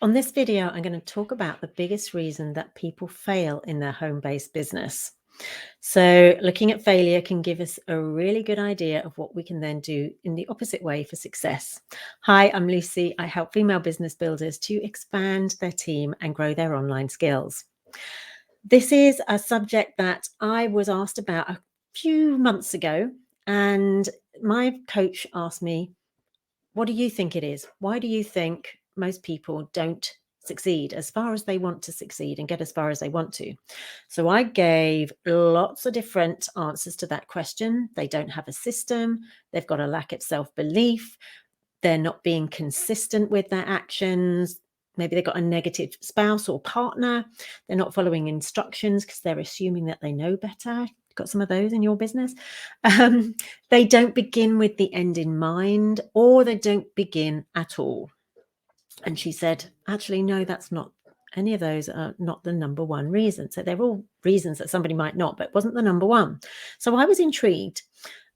On this video, I'm going to talk about the biggest reason that people fail in their home-based business. So looking at failure can give us a really good idea of what we can then do in the opposite way for success. Hi, I'm Lucy. I help female business builders to expand their team and grow their online skills. This is a subject that I was asked about a few months ago, and my coach asked me, what do you think it is? Why do you think most people don't succeed as far as they want to succeed and get as far as they want to? So I gave lots of different answers to that question. They don't have a system. They've got a lack of self-belief. They're not being consistent with their actions. Maybe they've got a negative spouse or partner. They're not following instructions because they're assuming that they know better. Got some of those in your business? They don't begin with the end in mind, or they don't begin at all. And she said, actually, no, that's not, any of those are not the number one reason. So they're all reasons that somebody might not, but it wasn't the number one. So I was intrigued.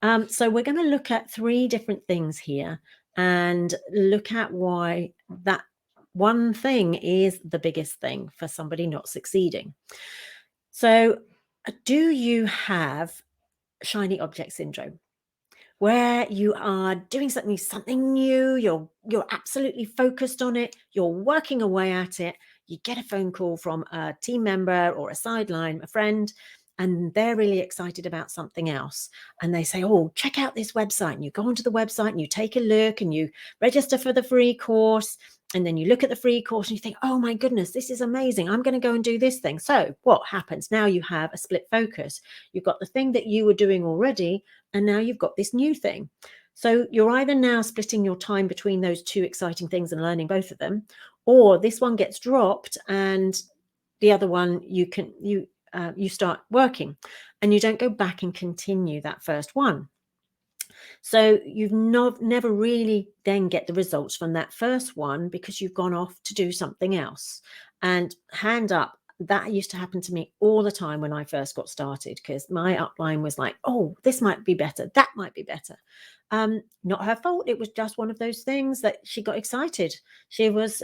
So we're going to look at three different things here and look at why that one thing is the biggest thing for somebody not succeeding. So do you have shiny object syndrome, where you are doing something new, you're absolutely focused on it, you're working away at it, you get a phone call from a team member or a sideline, a friend, and they're really excited about something else. And they say, oh, check out this website. And you go onto the website and you take a look and you register for the free course. And then you look at the free course and you think, oh my goodness, this is amazing. I'm going to go and do this thing. So what happens? Now you have a split focus. You've got the thing that you were doing already, and now you've got this new thing. So you're either now splitting your time between those two exciting things and learning both of them, or this one gets dropped and the other one you start working and you don't go back and continue that first one. So you've never really then get the results from that first one because you've gone off to do something else. And hand up, that used to happen to me all the time when I first got started, because my upline was like, oh, this might be better, that might be better. Not her fault. It was just one of those things that she got excited. She was,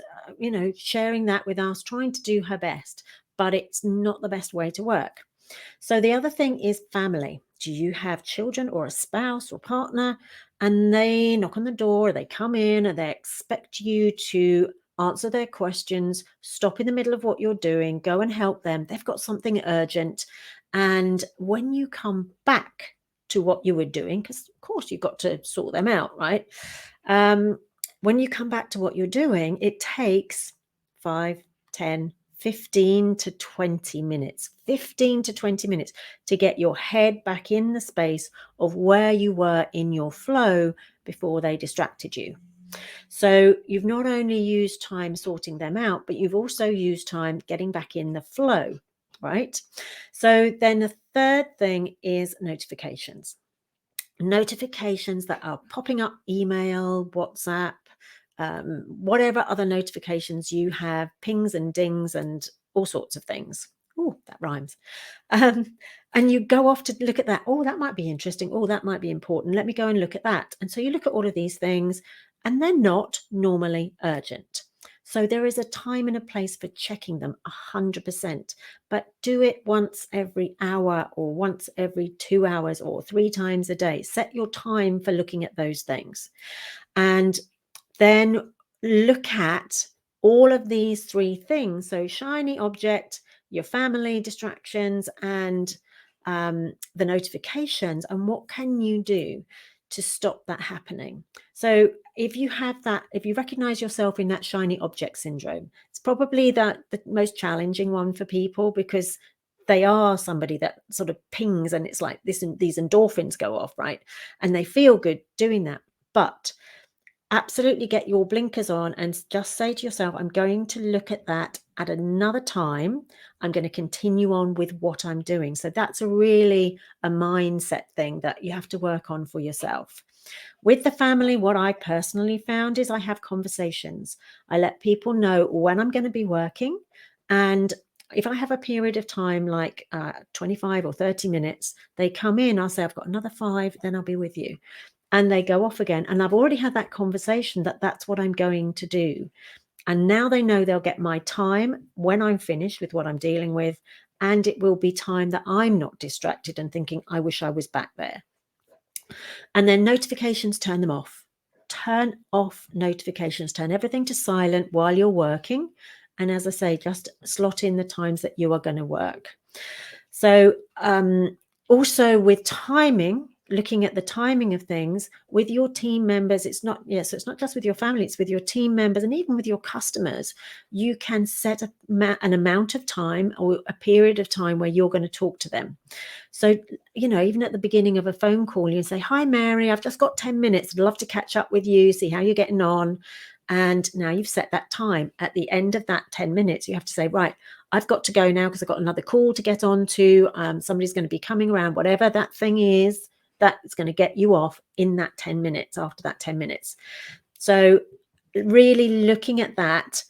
sharing that with us, trying to do her best, but it's not the best way to work. So the other thing is family. Do you have children or a spouse or partner, and they knock on the door, they come in and they expect you to answer their questions, stop in the middle of what you're doing, go and help them. They've got something urgent. And when you come back to what you were doing, because of course you've got to sort them out, right? When you come back to what you're doing, it takes 5, 10, 15 to 20 minutes, 15 to 20 minutes to get your head back in the space of where you were in your flow before they distracted you. So you've not only used time sorting them out, but you've also used time getting back in the flow, right? So then the third thing is notifications. Notifications that are popping up, email, WhatsApp, whatever other notifications you have, pings and dings and all sorts of things. Oh, that rhymes. And you go off to look at that. Oh, that might be interesting. Oh, that might be important. Let me go and look at that. And so you look at all of these things, and they're not normally urgent. So there is a time and a place for checking them 100%, but do it once every hour or once every 2 hours or 3 times a day. Set your time for looking at those things. And then look at all of these three things. So shiny object, your family distractions, and the notifications, and what can you do to stop that happening? So if you have that, if you recognize yourself in that shiny object syndrome, it's probably the most challenging one for people, because they are somebody that sort of pings and it's like this, and these endorphins go off, right? And they feel good doing that. But absolutely get your blinkers on and just say to yourself, I'm going to look at that at another time. I'm going to continue on with what I'm doing. So that's a mindset thing that you have to work on for yourself. With the family, what I personally found is I have conversations. I let people know when I'm going to be working, and if I have a period of time like 25 or 30 minutes, they come in, I'll say, I've got another 5, then I'll be with you. And they go off again. And I've already had that conversation that that's what I'm going to do. And now they know they'll get my time when I'm finished with what I'm dealing with, and it will be time that I'm not distracted and thinking, I wish I was back there. And then notifications, turn them off. Turn off notifications, turn everything to silent while you're working. And as I say, just slot in the times that you are going to work. So also with timing, looking at the timing of things with your team members, it's not just with your family, it's with your team members and even with your customers. You can set an amount of time or a period of time where you're going to talk to them. So, even at the beginning of a phone call, you say, hi, Mary, I've just got 10 minutes. I'd love to catch up with you, see how you're getting on. And now you've set that time. At the end of that 10 minutes, you have to say, right, I've got to go now because I've got another call to get on to. Somebody's going to be coming around, whatever that thing is, that's going to get you off in that 10 minutes, after that 10 minutes. So really looking at that,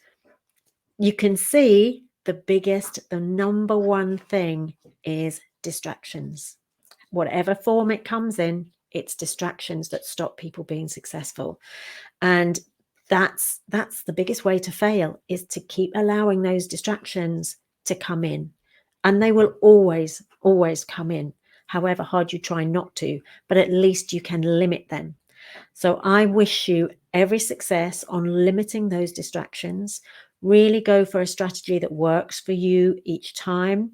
you can see the number one thing is distractions. Whatever form it comes in, it's distractions that stop people being successful. And that's the biggest way to fail, is to keep allowing those distractions to come in. And they will always come in, however hard you try not to, but at least you can limit them. So I wish you every success on limiting those distractions. Really go for a strategy that works for you each time.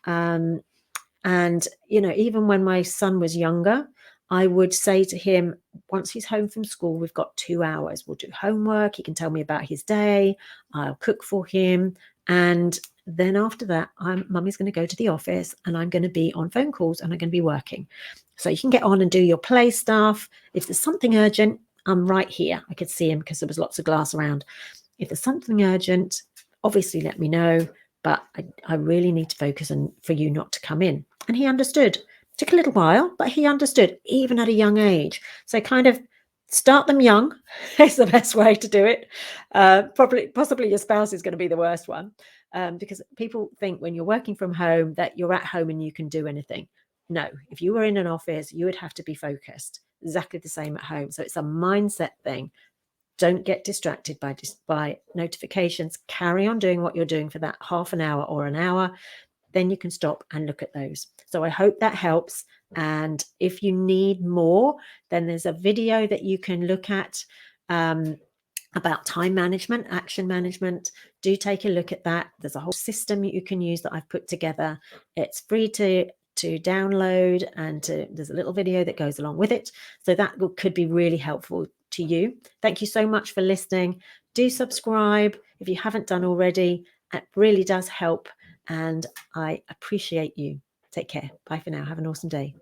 And, even when my son was younger, I would say to him, once he's home from school, we've got 2 hours. We'll do homework. He can tell me about his day. I'll cook for him. And then after that, Mummy's going to go to the office and I'm going to be on phone calls and I'm going to be working. So you can get on and do your play stuff. If there's something urgent, I'm right here. I could see him because there was lots of glass around. If there's something urgent, obviously let me know. But I really need to focus on for you not to come in. And he understood. Took a little while, but he understood, even at a young age. So kind of start them young is the best way to do it. Possibly your spouse is going to be the worst one, because people think when you're working from home that you're at home and you can do anything. No, if you were in an office, you would have to be focused. Exactly the same at home. So it's a mindset thing. Don't get distracted by notifications. Carry on doing what you're doing for that half an hour or an hour. Then you can stop and look at those. So I hope that helps. And if you need more, then there's a video that you can look at about time management, action management. Do take a look at that. There's a whole system you can use that I've put together. It's free to download, and there's a little video that goes along with it. So that could be really helpful to you. Thank you so much for listening. Do subscribe if you haven't done already. It really does help. And I appreciate you. Take care. Bye for now. Have an awesome day.